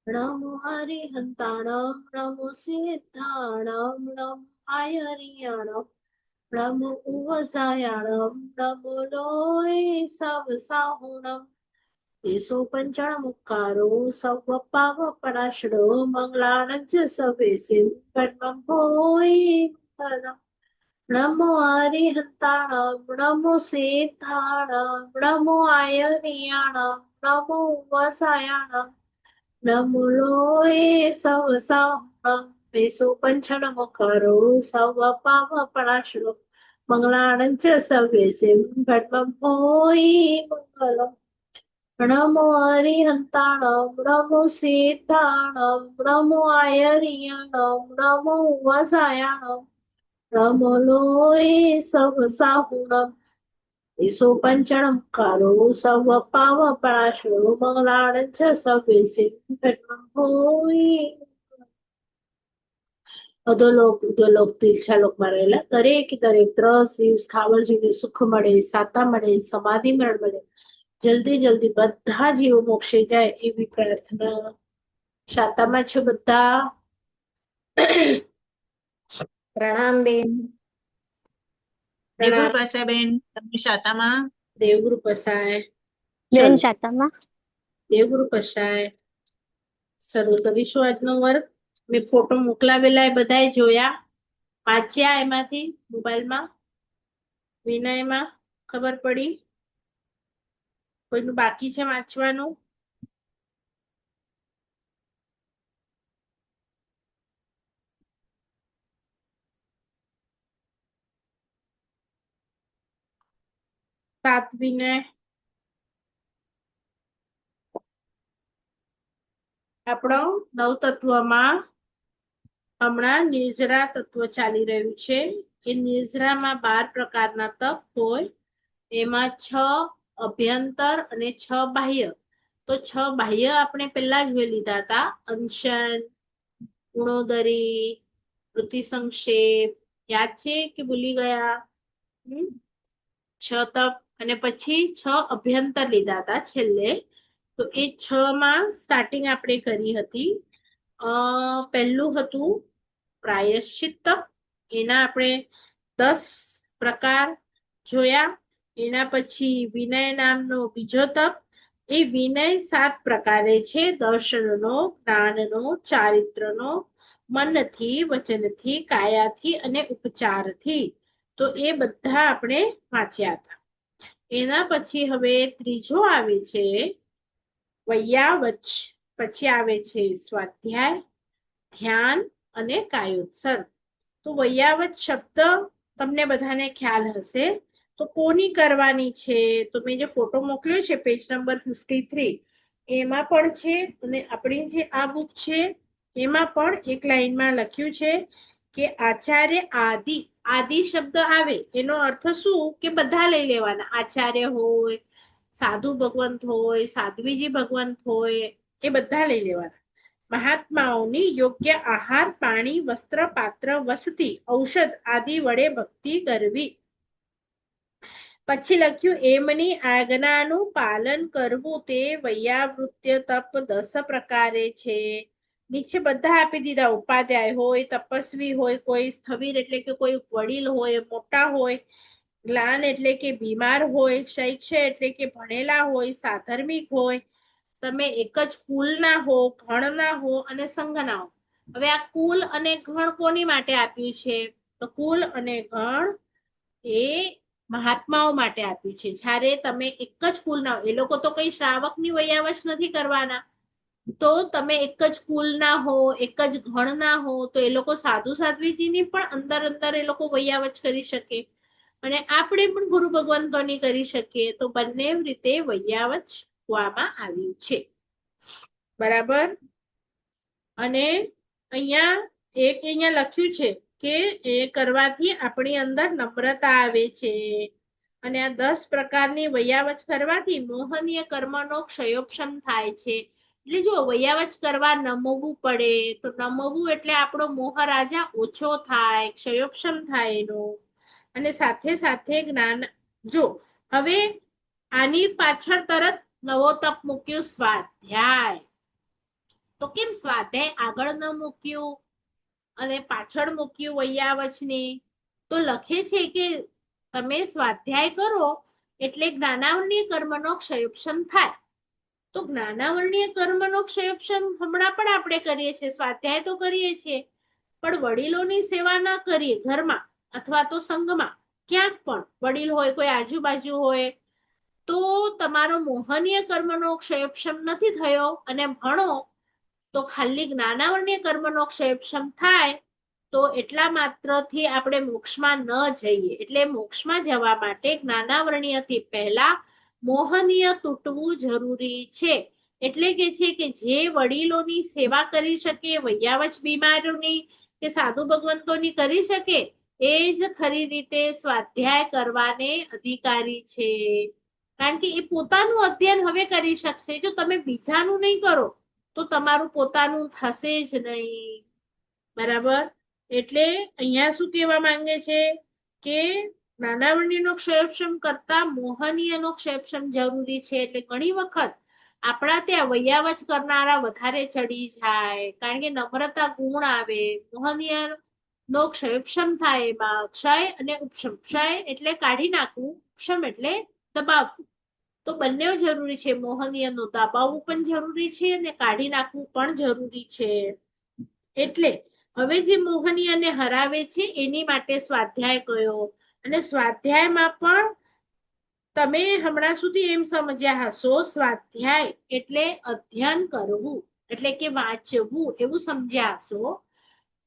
નમો હરિહંતાણમ નમો સિદ્ધાણમ નમો આયરિયાણમ નમો ઉવસાયાણમ નમો લોય સવસાહુણમ એસો પંચાણ મુક્કારો serve પાવ પરાશડો મંગલાણંચ સવેસે પદ્મં ભોય મંગલમ નમો હરિહંતાણમ નમો સિદ્ધાણમ નમો આયરિયાણમ નમો ઉવસાયાણમ નમો લોય સવસાહુણમ એસો પંચાણ મુક્કારો serve પાવ પરાશડો મંગલાણંચ સવેસે પદ્મં ભોય મંગલમ નમો હરિહંતાણમ નમો સિદ્ધાણમ નમો આયરિયાણમ નમો વસાયાણમ નમો લોય સવસાહુણમ ઈસો પંચણમ કારો સવ પાવ પરાશરો મંગલાણ ચ સવેસે હોય અધોલોક ઉધોલોક તીર્છાલોકમાં રહેલા દરેક ત્રસ જીવ સ્થાવર જીવને સુખ મળે સાતા મળે સમાધિ મળે જલ્દી જલ્દી બધા જીવો મોક્ષે જાય એવી પ્રાર્થના શાતામાં છો બધા પ્રણામ બેન. દેવગુરુ પાસે બેન તમે શાતામાં દેવગુરુ પસાય બેન ચલો શાતામાં દેવગુરુ પસાય શરૂ કરીશું આજનો વર્ગ મેં ફોટો મોકલાવેલા એ બધાએ જોયા વાંચ્યા એમાંથી મોબાઈલમાં વિનયમાં ખબર પડી કોઈનું બાકી છે વાંચવાનું સાત વિનય આપણો નવ તત્વમાં હમણાં નિર્જરા તત્વ ચાલી રહ્યું છે એ નિર્જરામાં 12 પ્રકારના તપ હોય એમાં 6 અભ્યંતર અને 6 બાહ્ય તો 6 બાહ્ય આપણે પહેલા જોઈ લીધા હતા અંશન ગુણોદરી વૃત્તિસંક્ષેપ યાદ છે કે ભૂલી ગયા 6 તપ અને પછી 6 અભ્યંતર લીધા હતા છેલ્લે તો એ 6 માં સ્ટાર્ટિંગ આપણે કરી હતી પહેલું હતું પ્રાયશ્ચિત તપ એના આપણે 10 પ્રકાર જોયા એના પછી વિનય નામનો બીજો તપ એ વિનય 7 પ્રકારે છે દર્શનનો જ્ઞાનનો ચારિત્રનો મનથી વચનથી કાયાથી અને ઉપચારથી તો એ બધા આપણે વાંચ્યા હતા એના પછી હવે ત્રીજો આવે છે વૈયાવચ પછી આવે છે સ્વાધ્યાય ધ્યાન અને કાયોત્સર્ગ તો વૈયાવચ શબ્દ તમને બધાને ખ્યાલ હશે તો કોની કરવાની છે તો મેં જે ફોટો મોકલ્યો છે પેજ નંબર 53 એમાં પણ છે અને આપણી જે આ બુક છે એમાં પણ એક લાઈનમાં લખ્યું છે કે આચાર્ય આદિ શબ્દ આવે એનો અર્થ શું કે બધા લઈ લેવાના આચાર્ય હોય સાધુ ભગવંત હોય સાધ્વીજી ભગવંત હોય એ બધા લઈ લેવાના મહાત્માઓની યોગ્ય આહાર પાણી વસ્ત્ર પાત્ર વસતી ઔષધ આદિ વડે ભક્તિ કરવી પછી લખ્યું એમની આજ્ઞાનું પાલન કરવું તે વૈયાવૃત્ય તપ 10 પ્રકારે છે નીચે બધા આપી દીધા ઉપાધ્યાય હોય તપસ્વી હોય કોઈ સ્થવિર એટલે કે કોઈ વડીલ હોય મોટા હોય જ્ઞાન એટલે કે બીમાર હોય શૈક્ષ એટલે કે ભણેલા હોય સાધર્મિક હોય તમે એક જ કુલના હો ગણના હો અને સંઘના હો હવે આ કુલ અને ગણ કોની માટે આપ્યું છે તો કુલ અને ગણ એ મહાત્માઓ માટે આપ્યું છે જ્યારે તમે એક જ કુલના એ લોકો તો કઈ શ્રાવકની વૈયાવચ નથી કરવાના તો તમે એક જ કુલના હો એક જ ગણના હો તો એ લોકો સાધુ સાધ્વીજીની પણ અંદર એ લોકો વૈયાવચ કરી શકે અને આપણે પણ ગુરુ ભગવંતોની કરી શકીએ તો બંને રીતે વૈયાવચ કહેવામાં આવ્યું છે બરાબર અને અહીંયા લખ્યું છે કે એ કરવાથી આપણી અંદર નમ્રતા આવે છે અને આ 10 પ્રકારની વૈયાવચ કરવાથી મોહનીય કર્મનો ક્ષયોક્ષમ થાય છે એટલે જો વૈયાવચ કરવા નમવું પડે તો નમવું એટલે આપણો મોહ રાજા ઓછો થાય ક્ષયોક્ષમ થાય એનો અને સાથે સાથે જ્ઞાન જો હવે આની પાછળ તરત નવો તપ મૂક્યો સ્વાધ્યાય તો કેમ સ્વાધ્યાય આગળ ન મૂક્યું અને પાછળ મૂક્યું વૈયાવચને? તો લખે છે કે તમે સ્વાધ્યાય કરો એટલે જ્ઞાનાવરણીય કર્મનો ક્ષયોપશમ થાય. તો જ્ઞાનાવરણીય કર્મનો ક્ષયોપશમ હમણાં પણ આપણે કરીએ છીએ, સ્વાધ્યાય તો કરીએ છીએ, પણ વડીલોની સેવા ન કરીએ ઘરમાં અથવા તો સંઘમાં, ક્યાંક પણ વડીલ હોય, કોઈ આજુબાજુ હોય, તો તમારો મોહનીય કર્મનો ક્ષયોપશમ નથી થયો. અને ભણો તો ખાલી જ્ઞાનાવરણીય કર્મનો ક્ષયોપશમ થાય તો એટલા માત્રથી આપણે મોક્ષમાં ન જઈએ. એટલે મોક્ષમાં જવા માટે જ્ઞાનાવરણીયથી પહેલા મોહનીય તૂટવું જરૂરી છે. એટલે કે છે કે જે વડીલોની સેવા કરી શકે, વૈયાવચ બીમારોની કે સાધુ ભગવંતોની કરી શકે, એ જ ખરી રીતે સ્વાધ્યાય કરવાને અધિકારી છે. કારણ કે એ પોતાનું અધ્યયન હવે કરી શકશે. જો તમે બીજાનું નહીં કરો તો તમારું પોતાનું થશે જ નહીં. બરાબર? એટલે અહીંયા શું કહેવા માંગે છે કે જ્ઞાનાવરણીનો ક્ષયોપશમ કરતા મોહનીયનો ક્ષયોપશમ જરૂરી છે. એટલે ઘણી વખત આપણા ત્યાં વૈયાવચ કરનારા વધારે ચડી જાય, કારણ કે નમ્રતા ગુણ આવે, મોહનીય નો ક્ષયોપશમ થાય. એમાં ક્ષય અને ઉપશમ. ક્ષય એટલે કાઢી નાખવું, ઉપશમ એટલે દબાવવું. તો બંને જરૂરી છે. મોહનીયનું દબાવવું પણ જરૂરી છે અને કાઢી નાખવું પણ જરૂરી છે. એટલે હવે જે મોહનીયને હરાવે છે એની માટે સ્વાધ્યાય કયો. અને સ્વાધ્યાયમાં પણ તમે હમણાં સુધી એમ સમજ્યા હશો, સ્વાધ્યાય એટલે અધ્યયન કરવું, એટલે કે વાંચવું, એવું સમજ્યા હશો.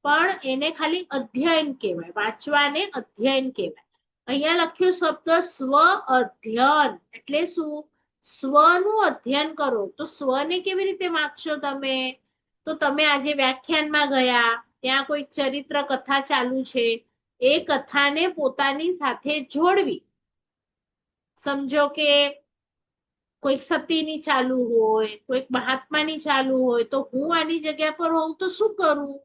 પણ એને ખાલી અધ્યયન કહેવાય, વાંચવાને અધ્યયન કહેવાય. અહીંયા લખ્યું શબ્દ સ્વ અધ્યયન. એટલે શું? સ્વનું અધ્યયન કરો. તો સ્વને કેવી રીતે વાંચશો તમે? તો તમે આજે વ્યાખ્યાનમાં ગયા, ત્યાં કોઈ ચરિત્ર કથા ચાલુ છે, એ કથાને પોતાની સાથે જોડવી. સમજો કે કોઈક સતીની ચાલુ હોય, કોઈક મહાત્માની ચાલુ હોય, તો હું આની જગ્યા પર હોઉં તો શું કરું?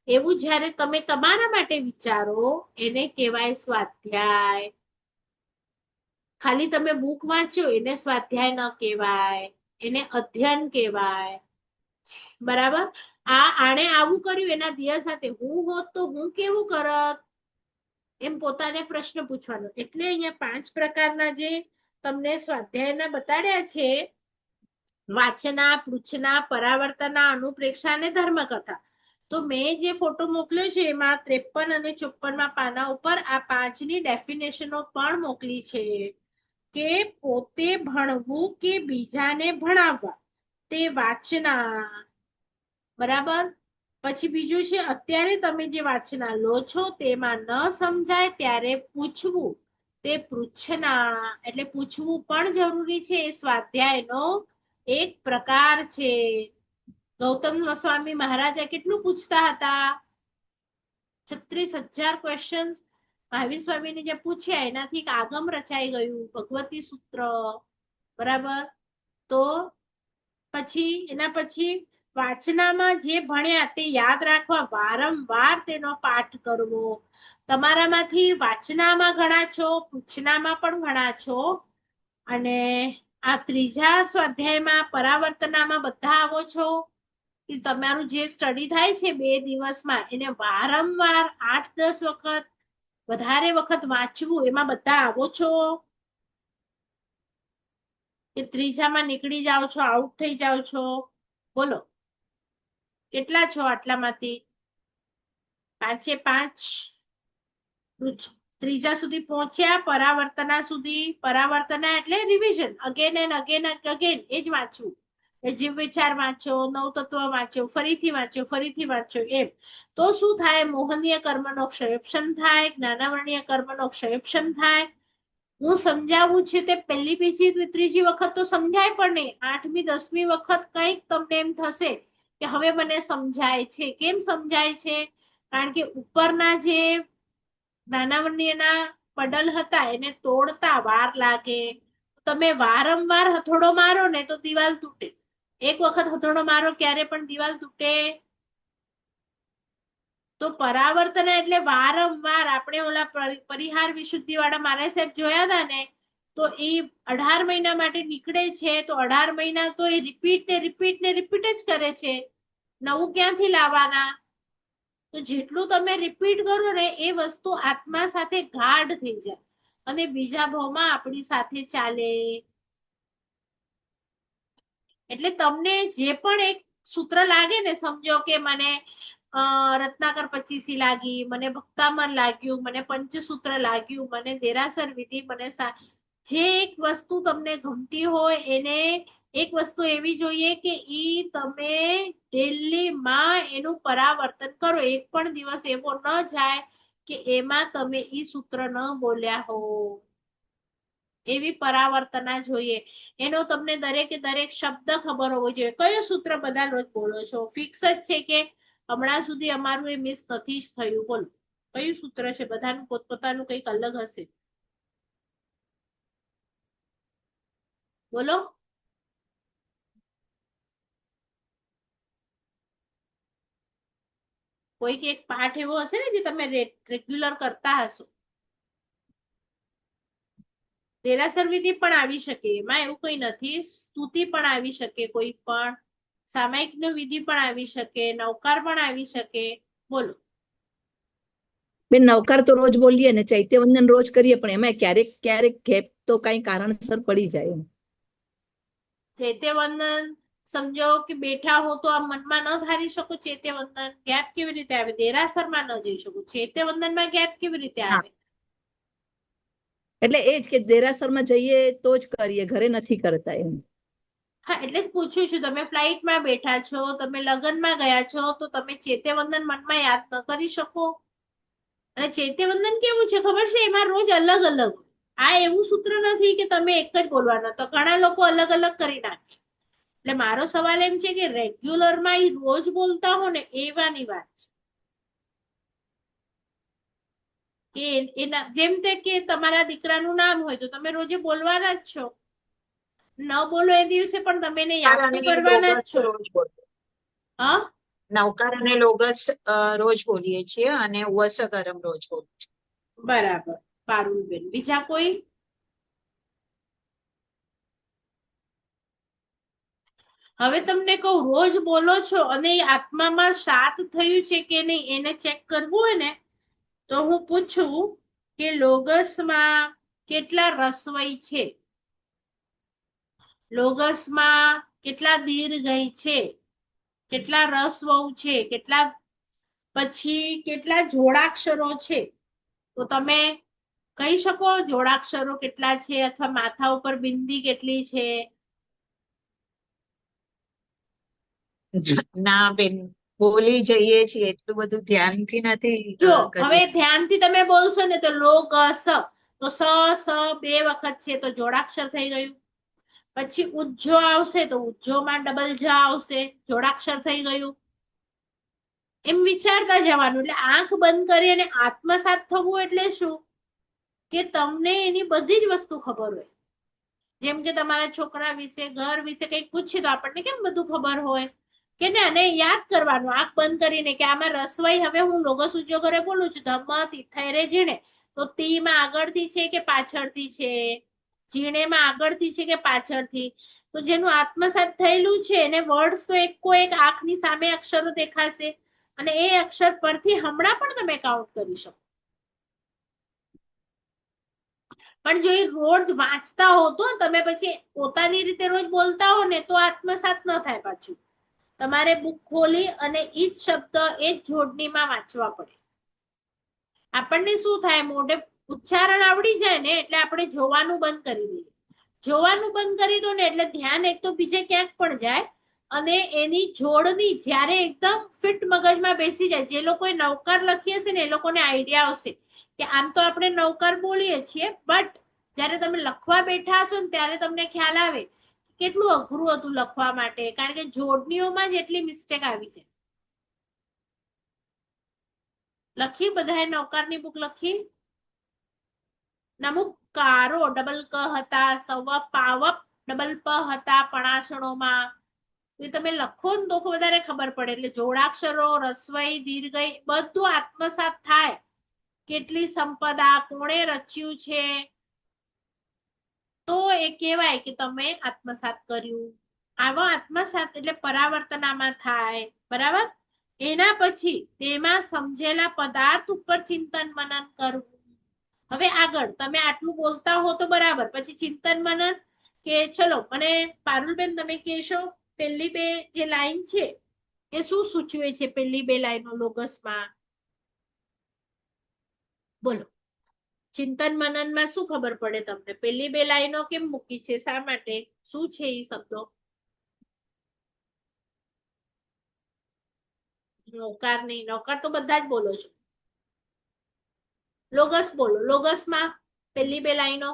એવું જ્યારે તમે તમારા માટે વિચારો, એને કહેવાય સ્વાધ્યાય. ખાલી તમે બુક વાંચો એને સ્વાધ્યાય ન કહેવાય, એને અધ્યયન કહેવાય. બરાબર? આણે આવું કર્યું એના દિયર સાથે, હું હોત તો હું કેવું કરત? એમ પોતાને પ્રશ્ન પૂછવાનો. એટલે અહીંયા 5 પ્રકારના જે તમને સ્વાધ્યાયના બતાડ્યા છે, વાચના, પૃચ્છના, પરાવર્તના, અનુપ્રેક્ષા અને ધર્મકથા. તો મેં જે ફોટો મોકલ્યો છે એમાં 53 અને 54 પાના ઉપર આ 5ની ડેફિનેશનો પણ મોકલી છે કે પોતે ભણવું કે બીજાને ભણાવવા, તે વાચના. બરાબર? પછી બીજું છે, અત્યારે તમે જે વાચના લો છો તેમાં ન સમજાય ત્યારે પૂછવું, તે પૃચ્છના. એટલે પૂછવું પણ જરૂરી છે, એ સ્વાધ્યાયનો એક પ્રકાર છે. ગૌતમ સ્વામી મહારાજા કેટલું પૂછતા હતા? 36,000 ક્વેશ્ચન મહાવીર સ્વામીને જે પૂછ્યા એનાથી એક આગમ રચાઈ ગયું, ભગવતી સૂત્ર. બરાબર? તો પછી એના પછી વાચનામાં જે ભણ્યા તે યાદ રાખવા, વારંવાર તેનો પાઠ કરવો. તમારામાંથી વાચનામાં ઘણા છો, પૂછનામાં પણ ઘણા છો, અને આ ત્રીજા સ્વાધ્યાયમાં પરાવર્તનામાં બધા આવો છો. તમારું જે સ્ટડી થાય છે 2 દિવસમાં, એને વારંવાર 8-10 વખત વધારે વખત વાંચવું, એમાં બધા આવો છો કે ત્રીજામાં નીકળી જાઓ છો, આઉટ થઈ જાઓ છો? બોલો, કેટલા છો આટલામાંથી? 5 ત્રીજા સુધી પહોંચ્યા, પરાવર્તના સુધી. પરાવર્તના એટલે revision, again and again and again એ જ વાંચવું. જીવ વિચાર વાંચો, નવ તત્વ વાંચો, ફરીથી વાંચો, ફરીથી વાંચો. એમ તો શું થાય? મોહનીય કર્મનો ક્ષયોપશમ થાય, જ્ઞાનાવરણીય કર્મનો ક્ષયોપશમ થાય. હું સમજાવું છું તે પહેલી, બીજી, ત્રીજી વખત તો સમજાય પણ નહીં. 8મી 10મી વખત કંઈક તમને એમ થશે કે હવે મને સમજાય છે. કેમ સમજાય છે? કારણ કે ઉપરના જે જ્ઞાનાવરણીયના પડલ હતા એને તોડતા વાર લાગે. તમે વારંવાર હથોડો મારો ને તો દિવાલ તૂટે. એક વખત હથોડો મારો ક્યારે પણ દિવાલ તૂટે? તો પરાવર્તન એટલે વારંવાર. આપણે ઓલા પરિહાર વિશુદ્ધિ વાળા મારા સાહેબ જોયા હતા ને, તો એ 18 મહિના માટે નીકળે છે, તો 18 મહિના તો એ રિપીટ ને રિપીટ ને રિપીટ જ કરે છે. નવું ક્યાંથી લાવવાના? તો જેટલું તમે રિપીટ કરો ને એ વસ્તુ આત્મા સાથે ગાઢ થઈ જાય અને બીજા ભાવમાં આપણી સાથે ચાલે. એટલે તમને જે પણ એક સૂત્ર લાગે ને, સમજો કે મને રત્નાકર પચીસી લાગી, મને ભક્તામન લાગ્યું, મને પંચસૂત્ર લાગ્યું, મને દેરાસર વિધિ, મને જે એક વસ્તુ તમને ગમતી હોય એને એક વસ્તુ એવી જોઈએ કે ઈ તમે ડેલી માં એનું પરાવર્તન કરો. એક પણ દિવસ એવો ન જાય કે એમાં તમે ઈ સૂત્ર ન બોલ્યા હો. એવી પરાવર્તના જોઈએ. એનો તમને દરેકે દરેક શબ્દ ખબર હોવો જોઈએ. કયો સૂત્ર બધા રોજ બોલો છો? ફિક્સ જ છે કે હમણાં સુધી અમારું એ મિસ નથી જ થયું? બોલો કયું સૂત્ર છે? બધાનું પોતપોતાનું કંઈક અલગ હશે. બોલો. કોઈક એક પાઠ એવો હશે ને જે તમે રેગ્યુલર કરતા હશો. દેરાસર વિધિ પણ આવી શકે, એમાં એવું કઈ નથી. સ્તુતિ પણ આવી શકે, કોઈ પણ સામાયિક નું વિધિ પણ આવી શકે, નવકાર પણ આવી શકે. બોલો. બેન નવકાર તો રોજ બોલીએ ને, ચૈત્યવંદન રોજ કરીએ, પણ એમાં ક્યારેક ક્યારેક ગેપ તો કઈ કારણસર પડી જાય. ચૈત્યવંદન સમજો કે બેઠા હો તો આ મનમાં ન ધારી શકો. ચૈત્યવંદન ગેપ કેવી રીતે આવે? દેરાસર માં ન જઈ શકો, ચૈત્યવંદન માં ગેપ કેવી રીતે આવે? એટલે એ જ કે દેરાસરમાં જઈએ તો જ કરીએ, ઘરે નથી કરતા એમ. હા, એટલે જ પૂછું છું. તમે ફ્લાઇટમાં બેઠા છો, તમે લગ્નમાં ગયા છો, તો તમે ચૈત્યવંદન મનમાં યાદ ન કરી શકો? અને ચૈત્યવંદન કેવું છે ખબર છે? એમાં રોજ અલગ અલગ. આ એવું સૂત્ર નથી કે તમે એક જ બોલવાના, તો ઘણા લોકો અલગ અલગ કરી નાખે. એટલે મારો સવાલ એમ છે કે રેગ્યુલર માં ઈ રોજ બોલતા હો ને એવાની વાત છે. કે એના જેમ કે તમારા દીકરાનું નામ હોય તો તમે રોજે બોલવાના જ છો. ન બોલો એ દિવસે પણ તમે એને યાદ તો કરવાના જ છો. હા, નવકાર અને લોગસ રોજ બોલીએ છીએ અને વસકરમ રોજ બોલીએ છીએ. બરાબર. પારુલબેન, બીજા કોઈ? હવે તમને કહું, રોજ બોલો છો અને આત્મામાં શાત થયું છે કે નહીં એને ચેક કરવું હોય ને, તો હું પૂછું કે લોગસમાં કેટલા રસવઈ છે, લોગસમાં કેટલા દીર્ઘઈ છે, કેટલા રસવઉ છે, કેટલા પછી કેટલા જોડાક્ષરો છે. તો તમે કહી શકો જોડાક્ષરો કેટલા છે, અથવા માથા ઉપર બિંદી કેટલી છે? ના બેન, બોલી જઈએ છીએ, એટલું બધું ધ્યાનથી નથી જો હવે કર્યું. ધ્યાનથી તમે બોલશો ને તો લોગસ, તો સ બે વખત છે તો જોડાક્ષર થઈ ગયું. પછી ઉજ્જો આવશે તો ઉજ્જોમાં ડબલ જ આવશે, જોડાક્ષર થઈ ગયું. એમ વિચારતા જવાનું. એટલે આંખ બંધ કરી અને આત્મસાત થવું એટલે શું? કે તમને એની બધી જ વસ્તુ ખબર હોય. જેમ કે તમારા છોકરા વિશે, ઘર વિશે કંઈક પૂછીએ તો આપણને કેમ બધું ખબર હોય કે ને, અને યાદ કરવાનું આંખ બંધ કરીને કે આમાં રસવાઈ, હવે હું લોગસ ઉજ્જો ઘરે બોલું છું, ધમ્મ તિથય રે જીણે, તો તી માં આગળથી છે કે પાછળથી છે? જીણે માં આગળથી છે કે પાછળથી? તો જેનું આત્મસાત થયેલું છે એને વર્ડ્સ તો એકો એક આંખની સામે અક્ષરો દેખાશે, અને એ અક્ષર પરથી હમણાં પણ તમે કાઉન્ટ કરી શકો. પણ જો એ રોજ વાંચતા હો તો તમે પછી પોતાની રીતે રોજ બોલતા હો ને, તો આત્મસાત ન થાય. પાછું તમારે બુક ખોલી અને ઈ જ શબ્દ એ જ જોડણીમાં વાંચવા પડે. આપણને શું થાય, મોઢે ઉચ્ચારણ આવડી જાય ને એટલે આપણે જોવાનું બંધ કરી દઈએ. જોવાનું બંધ કરી દો ને એટલે ધ્યાન એક તો બીજે ક્યાંક પણ જાય, અને એની જોડણી જ્યારે એકદમ ફિટ મગજમાં બેસી જાય. જે લોકોએ નવકાર લખી હશે ને એ લોકોને આઈડિયા આવશે કે આમ તો આપણે નવકાર બોલીએ છીએ, બટ જ્યારે તમે લખવા બેઠા હશો ને ત્યારે તમને ખ્યાલ આવે કેટલું અઘરું હતું લખવા માટે, કારણ કે જોડણીઓમાં જ એટલી મિસ્ટેક આવી છે. લખી બધાએ નવકારની બુક લખી? નમુકારો ડબલ ક હતા, સવ પાવક ડબલ પ હતા પણાસણોમાં. એ તમે લખો ને તો વધારે ખબર પડે. એટલે જોડાક્ષરો, રસવઈ, દીર્ઘઈ બધું આત્મસાત થાય. કેટલી સંપદા કોણે રચ્યું છે, તો એ કહેવાય કે તમે આત્મસાત કર્યું. આવો આત્મસાત એટલે પરાવર્તન આમાં થાય. બરાબર. એના પછી તેમાં સમજેલા પદાર્થ ઉપર ચિંતન મનન કરવું. હવે આગળ તમે આટલું બોલતા હો તો બરાબર, પછી ચિંતન મનન કે ચલો મને પારુલબેન તમે કહેશો પેલી બે જે લાઈન છે એ શું સૂચવે છે? પેલી બે લાઈનો લોગસમાં બોલો. ચિંતન મનનમાં શું ખબર પડે તમને? પેલી બે લાઈનો કેમ મૂકી છે? શા માટે? શું છે એ શબ્દો? નૌકાર નહીં, નૌકાર તો બધા જ બોલો છો. લોગસ બોલો. લોગસમાં પેલી બે લાઈનો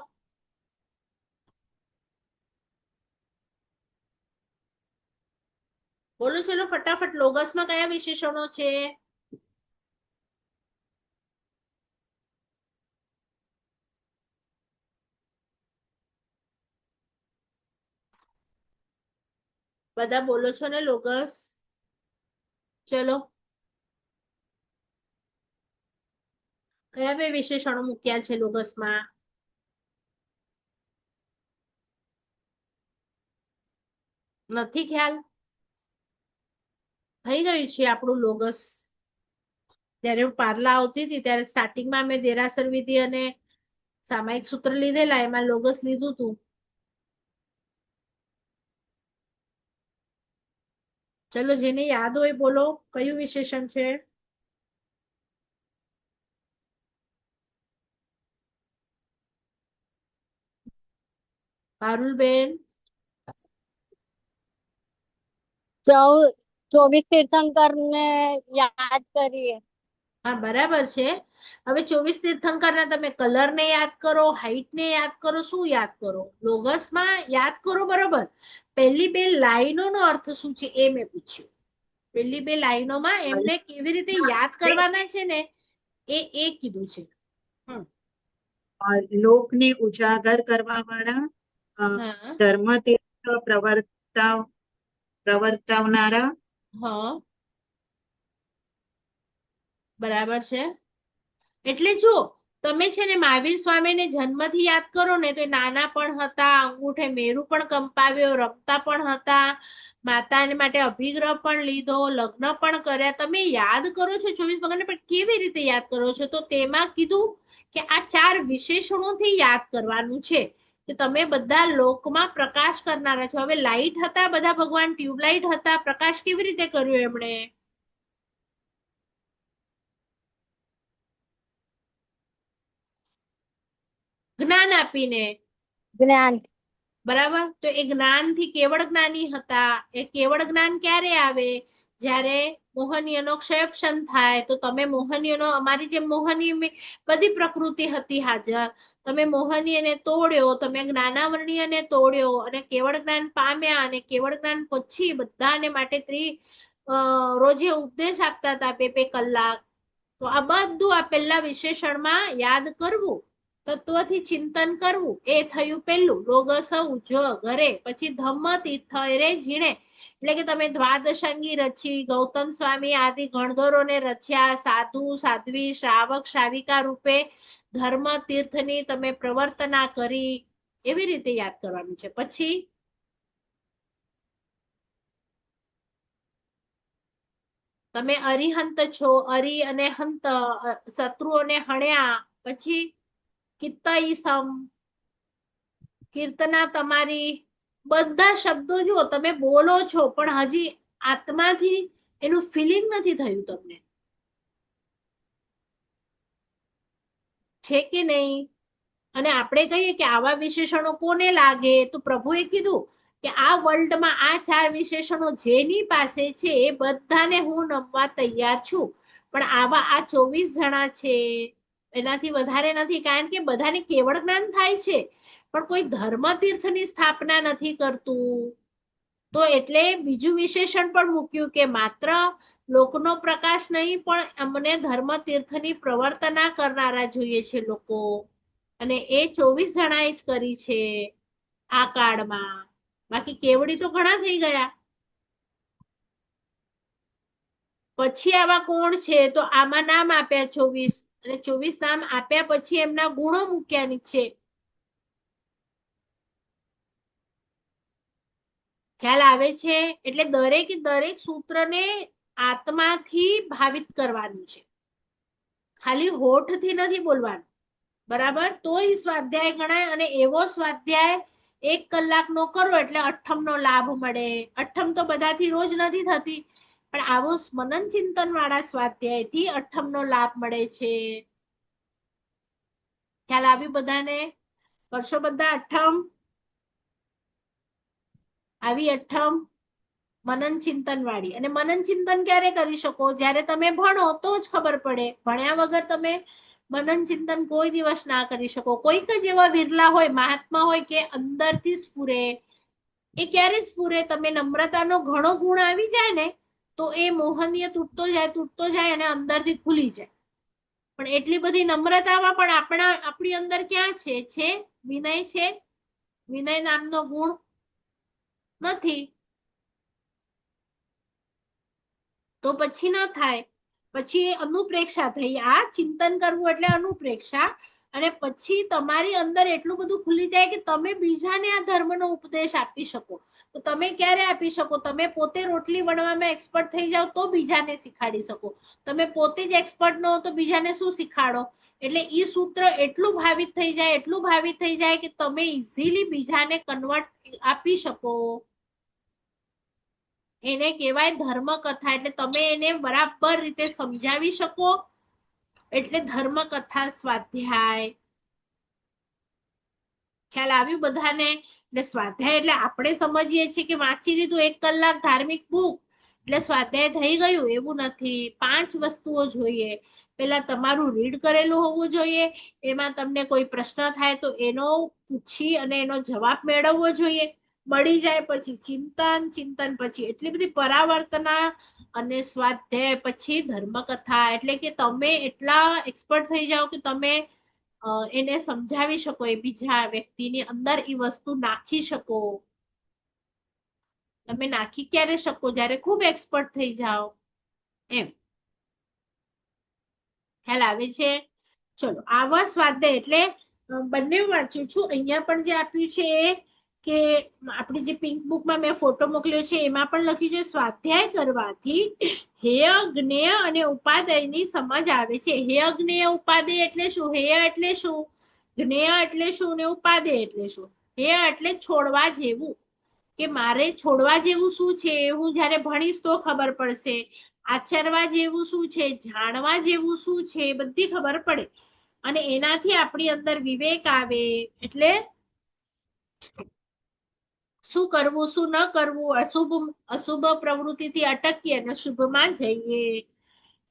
બોલો. ચલો ફટાફટ. લોગસમાં કયા વિશેષણો છે? બધા બોલો છો ને લોગસ? ચલો કયા બે વિશેષણો મૂક્યા છે લોગસમાં? નથી ખ્યાલ? થઈ ગયું છે આપણું લોગસ. જયારે હું પાર્લા આવતી હતી ત્યારે સ્ટાર્ટિંગમાં મેં દેરાસર વિધિ અને સામાયિક સૂત્ર લીધેલા, એમાં લોગસ લીધું હતું. ચલો જેને યાદ હોય બોલો કયું વિશેષણ છે? પારુલબેન 24 તીર્થંકર ને યાદ કરીએ. હા બરાબર છે. હવે 24 તીર્થંકરના તમે કલર ને યાદ કરો, હાઈટ ને યાદ કરો, શું યાદ કરો? લોગસમાં યાદ કરો બરોબર. પહેલી બે લાઈનોનો અર્થ શું છે એ મેં પૂછ્યું. પહેલી બે લાઈનોમાં એમને કેવી રીતે યાદ કરવાના છે ને એ કીધું છે. લોકને ઉજાગર કરવા વાળા, હા ધર્મતીર્થ પ્રવર્તાવનારા, હા બરાબર છે. એટલે જો તમે છે ને મહાવીર સ્વામીને જન્મથી યાદ કરો ને તો એ નાના પણ હતા, અંગૂઠે મેરુ પણ કંપાવ્યો, રમતા પણ હતા, માતાને માટે અભિગ્રહ પણ લીધો, લગ્ન પણ કર્યા. તમે યાદ કરો છો 24 ભગવાનને, પણ કેવી રીતે યાદ કરો છો? તો તેમાં કીધું કે આ 4 વિશેષણોથી યાદ કરવાનું છે કે તમે બધા લોકમાં પ્રકાશ કરનારા છો. હવે લાઈટ હતા બધા ભગવાન, ટ્યુબલાઇટ હતા, પ્રકાશ કેવી રીતે કર્યો એમણે? જ્ઞાન આપીને. જ્ઞાન. બરાબર. તો એ જ્ઞાનથી કેવળ જ્ઞાની હતા. એ કેવળ જ્ઞાન ક્યારે આવે? જ્યારે મોહનીયનો ક્ષયક્ષમ થાય. તો તમે મોહનીયનો, અમારી જે મોહની બધી પ્રકૃતિ હતી હાજર, તમે મોહનીયને તોડ્યો, તમે જ્ઞાનાવર્ણીયને તોડ્યો અને કેવળ જ્ઞાન પામ્યા. અને કેવળ જ્ઞાન પછી બધાને માટે રોજે ઉપદેશ આપતા હતા 2-2 કલાક. તો આ બધું આ પહેલા વિશેષણમાં યાદ કરવું, તત્વથી ચિંતન કરવું, એ થયું પેલું. લોગસ ઉજો ઘરે. પછી ધમ્મ તીર્થ રે ઝીણે, એટલે કે તમે દ્વાદશાંગી રચી, ગૌતમ સ્વામી આદિ ગણધરોને રચ્યા, સાધુ સાધ્વી શ્રાવક શ્રાવિકા રૂપે ધર્મ તીર્થની તમે પ્રવર્તના કરી. એવી રીતે યાદ કરવાનું છે. પછી તમે અરિહંત છો, અરિ અને હંત, શત્રુઓને હણ્યા. પછી કિત્તઈસમ, કીર્તના તમારી. બધા શબ્દો જો તમે બોલો છો પણ હજી આત્માથી એનું ફિલિંગ નથી થયું તમને, છે કે નહીં? અને આપણે કહીએ કે આવા વિશેષણો કોને લાગે? તો પ્રભુએ કીધું કે આ વર્લ્ડમાં આ 4 વિશેષણો જેની પાસે છે એ બધાને હું નમવા તૈયાર છું. પણ આવા આ 24 જણા છે, એનાથી વધારે નથી. કારણ કે બધાને કેવળ જ્ઞાન થાય છે પણ કોઈ ધર્મ તીર્થની સ્થાપના નથી કરતું. તો એટલે બીજું વિશેષણ પણ મૂક્યું કે માત્ર લોકનો પ્રકાશ નહીં, પણ અમને ધર્મ તીર્થની પ્રવર્તના કરનારા જોઈએ છે લોકો. અને એ 24 જણાએ જ કરી છે આ કાળમાં. બાકી કેવડી તો ઘણા થઈ ગયા. પછી આવા કોણ છે? તો આમાં નામ આપ્યા 24, અને 24 નામ આપ્યા પછી એમના ગુણો મૂક્યાની છે. ખ્યાલ આવે છે? એટલે દરેક સૂત્રને આત્માથી ભાવિત કરવાનું છે, ખાલી હોઠથી નથી બોલવાનું, બરાબર? તોય સ્વાધ્યાય ગણાય. અને એવો સ્વાધ્યાય 1 કલાકનો કરો એટલે અઠ્ઠમનો લાભ મળે. અઠ્ઠમ તો બધાથી રોજ નથી થતી, પણ આવો મનન ચિંતન વાળા સ્વાધ્યાયથી અઠ્ઠમનો લાભ મળે છે. ખ્યાલ આવ્યું બધાને? કરશો બધા અઠ્ઠમ? આવી અઠ્ઠમ મનન ચિંતન વાળી. અને મનન ચિંતન ક્યારે કરી શકો? જ્યારે તમે ભણો તો જ ખબર પડે. ભણ્યા વગર તમે મનન ચિંતન કોઈ દિવસ ના કરી શકો. કોઈક જ એવા વિરલા હોય, મહાત્મા હોય કે અંદરથી સ્ફુરે. એ ક્યારે સ્ફુરે? તમે નમ્રતાનો ઘણો ગુણ આવી જાય ને તો એ મોહનીય તૂટતો જાય અને અંદરથી ખુલી જાય. પણ એટલી બધી નમ્રતામાં પણ આપણી અંદર ક્યાં છે વિનય છે? વિનય નામનો ગુણ નથી. તો પછી ન થાય. પછી અનુપ્રેક્ષા થઈ. આ ચિંતન કરવું એટલે અનુપ્રેક્ષા. અને પછી તમારી અંદર એટલું બધું ખુલી જાય કે તમે બીજાને આ ધર્મનો ઉપદેશ આપી શકો. તો તમે ક્યારે આપી શકો? તમે પોતે રોટલી વણવામાં એક્સપર્ટ થઈ જાઓ તો બીજાને શીખાડી શકો. તમે પોતે જ એક્સપર્ટ ન હો તો બીજાને શું શીખાડો? એટલે ઈ સૂત્ર એટલું ભાવિત થઈ જાય કે તમે ઇઝીલી બીજાને કન્વર્ટ આપી શકો. એને કહેવાય ધર્મ કથા. એટલે તમે એને બરાબર રીતે સમજાવી શકો એટલે ધર્મ કથા સ્વાધ્યાય. ખ્યાલ આવ્યું બધાને? એટલે સ્વાધ્યાય એટલે આપણે સમજીએ છીએ કે વાંચી લીધું 1 કલાક ધાર્મિક બુક એટલે સ્વાધ્યાય થઈ ગયું, એવું નથી. 5 વસ્તુઓ જોઈએ. પેલા તમારું રીડ કરેલું હોવું જોઈએ. એમાં તમને કોઈ પ્રશ્ન થાય તો એનો પૂછી અને એનો જવાબ મેળવવો જોઈએ. મળી જાય પછી ચિંતન પછી એટલી બધી પરાવર્તના અને સ્વાધ્યાય પછી ધર્મકથા. એટલે કે તમે એટલા એક્સપર્ટ થઈ જાઓ કે તમે એને સમજાવી શકો, એ બીજા વ્યક્તિની અંદર એ વસ્તુ નાખી શકો. તમે નાખી ક્યારે શકો? જ્યારે ખૂબ એક્સપર્ટ થઈ જાઓ એમ. ખ્યાલ આવે છે? ચલો, આવા સ્વાધ્યાય એટલે બંને વાંચ્યું છું. અહીંયા પણ જે આપ્યું છે એ કે આપણી જે પિંક બુકમાં મેં ફોટો મોકલ્યો છે એમાં પણ લખ્યું છે સ્વાધ્યાય કરવાથી હેય, જ્ઞેય અને ઉપાદેયની સમજ આવે છે. હેય, જ્ઞેય, ઉપાદેય એટલે શું? હેય એટલે શું? જ્ઞેય એટલે શું? ને ઉપાદેય એટલે શું? હેય એટલે છોડવા જેવું, કે મારે છોડવા જેવું શું છે હું જ્યારે ભણીશ તો ખબર પડશે. આચરવા જેવું શું છે, જાણવા જેવું શું છે, બધી ખબર પડે. અને એનાથી આપણી અંદર વિવેક આવે. એટલે શું કરવું શું ન કરવું, અશુભ પ્રવૃત્તિથી અટકીએ અને શુભમાં જઈએ.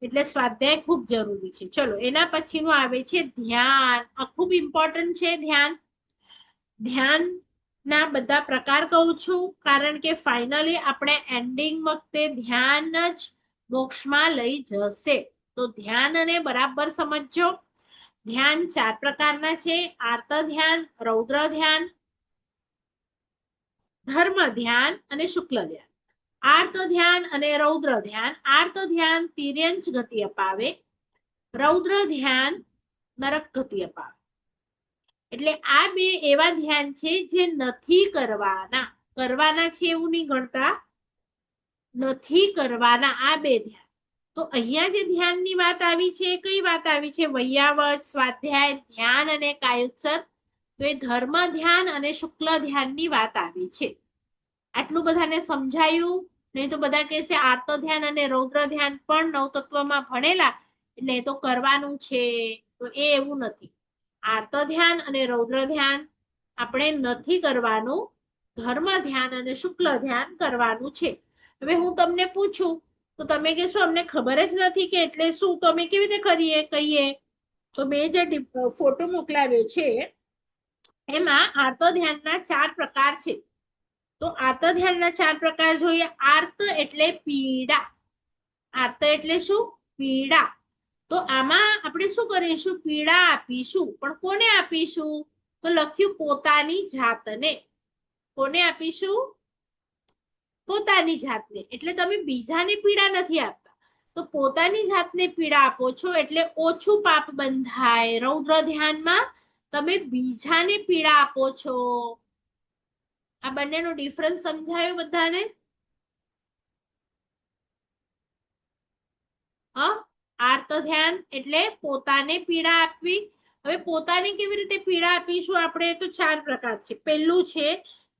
એટલે સ્વાધ્યાય ખૂબ જરૂરી છે. ચલો, એના પછીનું આવે છે ધ્યાન. આ ખૂબ ઇમ્પોર્ટન્ટ છે ધ્યાન. ધ્યાન ના બધા પ્રકાર કહું છું કારણ કે ફાઇનલી આપણે એન્ડિંગ વખતે ધ્યાન જ મોક્ષમાં લઈ જશે. તો ધ્યાનને બરાબર સમજજો. ધ્યાન 4 પ્રકારના છે: આર્ત ધ્યાન, રૌદ્ર ધ્યાન, ધર્મ ધ્યાન અને શુક્લ ધ્યાન. આર્ત ધ્યાન અને રૌદ્ર ધ્યાન. આર્ત ધ્યાન તિર્યંચ ગતિ અપાવે, રૌદ્ર ધ્યાન નરક ગતિ અપાવે. એટલે આ બે એવા ધ્યાન છે જે નથી કરવાના. કરવાના છે એવું નહીં ગણતા, નથી કરવાના આ બે ધ્યાન. તો અહીંયા જે ધ્યાનની વાત આવી છે, કઈ વાત આવી છે? વૈયાવત, સ્વાધ્યાય, ધ્યાન અને કાયોત્સર. તો એ ધર્મ ધ્યાન અને શુક્લ ધ્યાનની વાત આવી છે. આટલું બધાને સમજાયું? નહીં તો બધા કહેશે આર્ત ધ્યાન અને રૌદ્ર ધ્યાન પણ નવતત્વમાં ભણેલા એટલે એ તો કરવાનું છે. તો એ એવું નથી. આર્ત ધ્યાન અને રૌદ્ર ધ્યાન આપણે નથી કરવાનું, ધર્મ ધ્યાન અને શુક્લ ધ્યાન કરવાનું છે. હવે હું તમને પૂછું તો તમે કહેશો અમને ખબર જ નથી કે એટલે શું, તો અમે કેવી રીતે કહીએ? તો મેં જે ફોટો મોકલાવ્યો છે એમાં આર્ત ધ્યાનના 4 પ્રકાર છે. તો આર્ત ધ્યાનના 4 પ્રકાર જોઈએ. આર્ત એટલે પીડા. આર્ત એટલે શું? પીડા. તો આમાં આપણે શું કરીશું? પીડા આપીશું. પણ કોને આપીશું? તો લખ્યું પોતાની જાતને. કોને આપીશું? પોતાની જાતને. એટલે તમે બીજાને પીડા નથી આપતા, તો પોતાની જાતને પીડા આપો છો એટલે ઓછું પાપ બંધાય. રૌદ્ર ધ્યાનમાં તમે બીજાને પીડા આપો છો. આ બંનેનો ડિફરન્સ સમજાયો બધાને? આર્ત ધ્યાન એટલે પોતાને પીડા આપવી. હવે પોતાને કેવી રીતે પીડા આપીશું આપણે? તો 4 પ્રકાર છે. પહેલું છે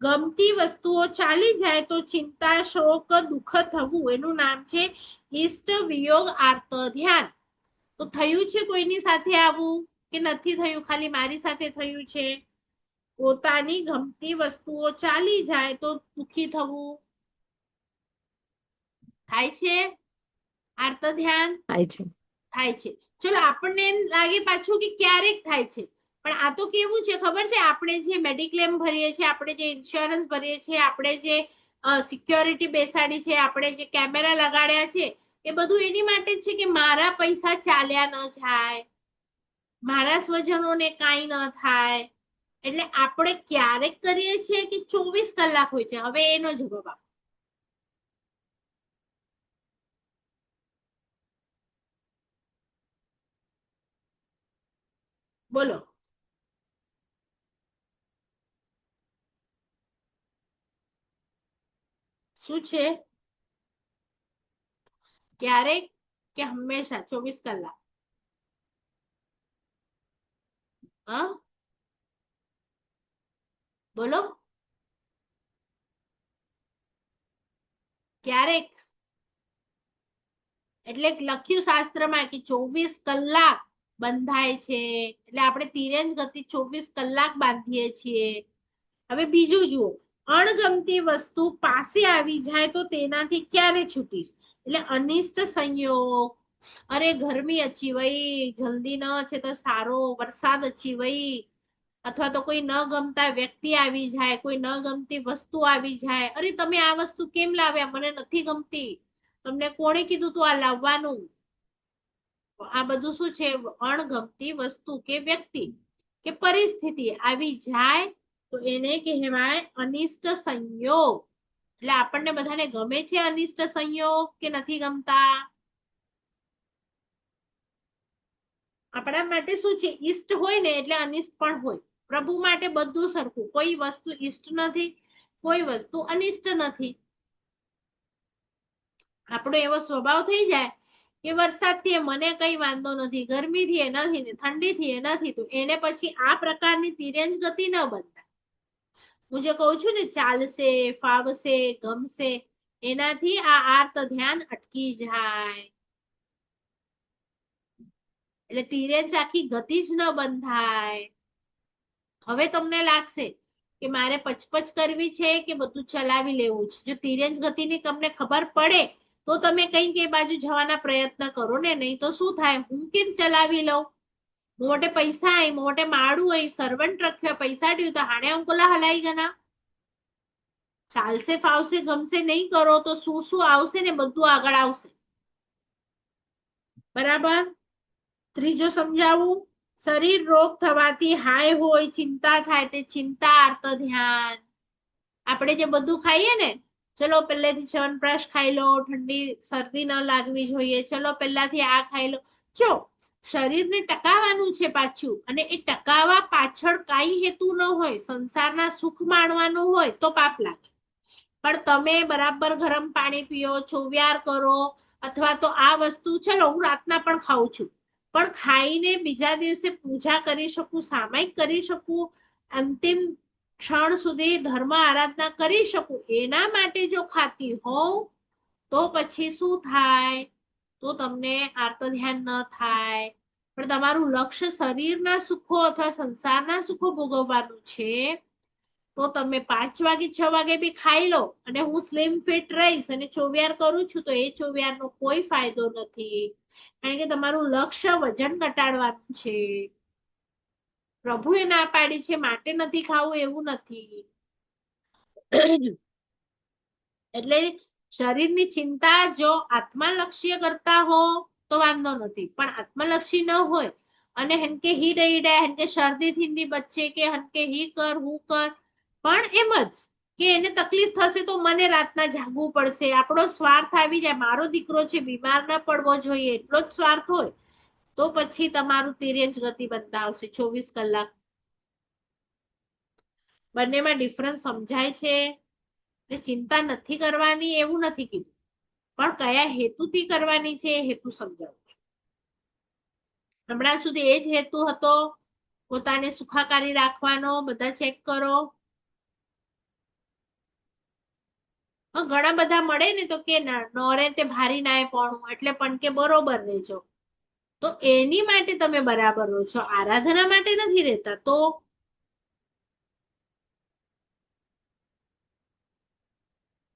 ગમતી વસ્તુઓ ચાલી જાય તો ચિંતા, શોક, દુઃખ થવું, એનું નામ છે ઇષ્ટ વિયોગ આર્ત ધ્યાન. તો થયું છે કોઈની સાથે આવું કે નથી થયું? ખાલી મારી સાથે થયું છે. પોતાની ગમતી વસ્તુઓ ચાલી જાય તો દુઃખી થવું થાય છે આર્ત ધ્યાન. થાય છે. થાય છે. ચલો આપણને એમ લાગે પાછું કે ક્યારેક થાય છે, પણ આ તો કેવું છે ખબર છે? આપણે જે મેડિક્લેમ ભરીએ છીએ, આપણે જે ઇન્સ્યોરન્સ ભરીએ છીએ, આપણે જે સિક્યોરિટી બેસાડી છે, આપણે જે કેમેરા લગાડ્યા છે, એ બધું એની માટે જ છે કે મારા પૈસા ચાલ્યા ન જાય, મારા સ્વજનોને કાંઈ ન થાય. એટલે આપણે ક્યારેક કરીએ છીએ કે 24 કલાક હોય છે? હવે એનો જવાબ આપો. બોલો. શું છે? ક્યારેક કે હંમેશા 24 કલાક? હા બોલો. ક્યારેક એટલે લખ્યું શાસ્ત્રમાં કે 24 કલાક બંધાય છે, એટલે આપણે તિર્યંજ ગતિ 24 કલાક બાંધીએ છીએ. હવે બીજું જુઓ, અણગમતી વસ્તુ પાસે આવી જાય તો તેનાથી ક્યારે છૂટીશ? એટલે અનિષ્ટ સંયોગ. અરે ગરમી અચી વઈ, જલ્દી ન છે તો સારો, વરસાદ અચી વઈ, અથવા તો કોઈ ન ગમતા વ્યક્તિ આવી જાય, કોઈ ન ગમતી વસ્તુ આવી જાય. અરે તમે આ વસ્તુ કેમ લાવ્યા? મને નથી ગમતી. તમને કોણે કીધું તું આ લાવવાનું? આ બધું શું છે? અણગમતી વસ્તુ કે વ્યક્તિ કે પરિસ્થિતિ આવી જાય તો એને કહેવાય અનિષ્ટ સંયોગ. એટલે આપણને બધાને ગમે છે અનિષ્ટ સંયોગ કે નથી ગમતા? આપણા માટે શું છે? ઈષ્ટ હોય ને એટલે અનિષ્ટ પણ હોય. પ્રભુ માટે બધું સરખું, કોઈ વસ્તુ ઈષ્ટ નથી, કોઈ વસ્તુ અનિષ્ટ નથી. આપણો એવો સ્વભાવ થઈ જાય કે વરસાદથી મને કઈ વાંધો નથી, ગરમીથી એ નથી, ને ઠંડીથી એ નથી, તો એને પછી આ પ્રકારની તિર્યંજ ગતિ ન બનતા. હું જે કહું છું ને ચાલશે, ફાવશે, ગમશે, એનાથી આ આર્ત ધ્યાન અટકી જાય. એટલે તિર્યંજ આખી ગતિ જ ન બંધાય. હવે તમને લાગશે કે મારે પચપચ કરવી છે કે બધું ચલાવી લેવું છે. જો તિર્યંજ ગતિની તમને ખબર પડે તો તમે કંઈક એ બાજુ જવાના પ્રયત્ન કરો ને, નહીં તો શું થાય? હું કેમ ચલાવી લઉં? મોટે પૈસા આય, મોટે માળું આય, સર્વન્ટ રખ્યો, પૈસા ડ્યું તો હાણે અંકોલા હલાઈ ગના. ચાલશે, ફાવશે, ગમશે નહીં કરો તો શું શું આવશે ને બધું આગળ આવશે. બરાબર? ત્રીજો સમજાવું. શરીર રોગ થવાથી હાય હોય, ચિંતા થાય તે ચિંતા આર્ત ધ્યાન. આપણે જે બધું ખાઈએ ને, ચલો પહેલેથી ચ્યવનપ્રાશ ખાઈ લો, ઠંડી શરદી ન લાગવી જોઈએ, ચલો પહેલાથી આ ખાઈ લો. જો શરીરને ટકાવવાનું છે પાછું, અને એ ટકાવવા પાછળ કાંઈ હેતુ ન હોય, સંસારના સુખ માણવાનું હોય તો પાપ લાગે. પણ તમે બરાબર ગરમ પાણી પીઓ, ચોવ્યાર કરો, અથવા તો આ વસ્તુ, ચલો હું રાતના પણ ખાઉં છું, પણ ખાઈને બીજા દિવસે પૂજા કરી શકું, સામાયિક કરી શકું, અંતિમ ક્ષણ સુધી ધર્મ આરાધના કરી શકું, એના માટે જો ખાતી હોઉં તો પછી શું થાય? તો તમને આર્ત ધ્યાન ન થાય. પણ તમારું લક્ષ્ય શરીરના સુખો અથવા સંસારના સુખો ભોગવવાનું છે, તો તમે 5 વાગે 6 વાગે બી ખાઈ લો, અને હું સ્લિમ ફિટ રહીશ અને ચોવ્યાર કરું છું, તો એ ચોવ્યારનો કોઈ ફાયદો નથી. કારણ કે તમારું લક્ષ્ય વજન ઘટાડવાનું છે. પ્રભુએ ના પાડી છે માટે નથી ખાવું એવું નથી. એટલે શરીરની ચિંતા જો આત્માલક્ષ્ય કરતા હો તો વાંધો નથી, પણ આત્મલક્ષી ન હોય અને હનકે હી ડઈડા, હનકે શરદી થીંદી બચ્ચે, કે હનકે હી કર હું કર, પણ એમ જ કે એને તકલીફ થશે તો મને રાતના જાગવું પડશે, આપણો સ્વાર્થ આવી જાય, મારો દીકરો છે બીમાર ન પડવો જોઈએ, એટલો જ સ્વાર્થ હોય, તો પછી તમારું તિર્યંજ ગતિ બંધાવશે 24 કલાક. બંનેમાં ડિફરન્સ સમજાય છે? ચિંતા નથી કરવાની એવું નથી કીધું, પણ કયા હેતુથી કરવાની છે એ હેતુ સમજાવું છું. હમણાં સુધી એ જ હેતુ હતો, પોતાને સુખાકારી રાખવાનો. બધા ચેક કરો. ઘણા બધા મળે ને તો કે નોરે તે ભારી નાય પણ એટલે પણ કે બરોબર રહેજો. તો એની માટે તમે બરાબર રહો છો, આરાધના માટે નથી રહેતા. તો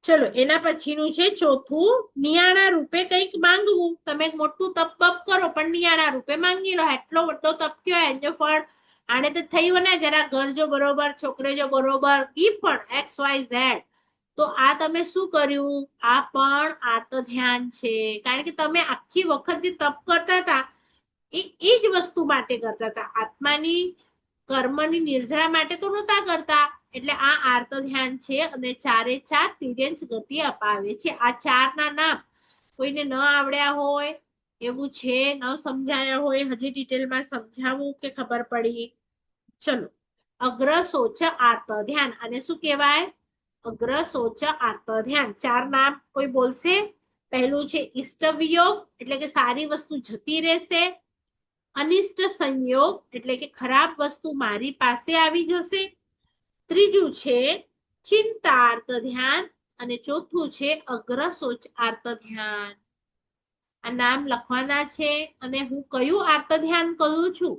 ચલો એના પછીનું છે ચોથું, નિયાણા રૂપે કંઈક માંગવું. તમે મોટું તપ બપ કરો પણ નિયાણા રૂપે માંગી લો. એટલો મોટો તપ કયો એનો ફળ આને તો થયું ને, જરા ઘર જો બરોબર, છોકરે જો બરોબર, ઈ પણ XYZ. તો આ તમે શું કર્યું? આ પણ આર્ત ધ્યાન છે. કારણ કે તમે આખી વખત જે તપ કરતા હતા એ જ વસ્તુ માટે કરતા હતા. આત્માની કર્મની નિર્જરા માટે તો નહોતા કરતા. એટલે આ આર્ત ધ્યાન છે અને 4 એ 4 તિર્યંચ ગતિ અપાવે છે. આ 4 ના નામ કોઈને ન આવડ્યા હોય એવું છે, ન સમજાયા હોય, હજી ડિટેલમાં સમજાવું કે ખબર પડી? ચલો, અગ્ર શોચ આર્ત ધ્યાન. અને શું કહેવાય? અગ્ર શોચ આર્ત ધ્યાન. 4 નામ કોઈ બોલશે? પહેલું છે ઇષ્ટ વિયોગ, એટલે કે સારી વસ્તુ જતી રહેશે. અનિષ્ટ સંયોગ, એટલે કે ખરાબ વસ્તુ મારી પાસે આવી જશે. ત્રીજું છે ચિંતાર્ત ધ્યાન અને ચોથું છે અગ્ર શોચ આર્ત ધ્યાન. આ નામ લખવાના છે અને હું કયું આર્ત ધ્યાન કરું છું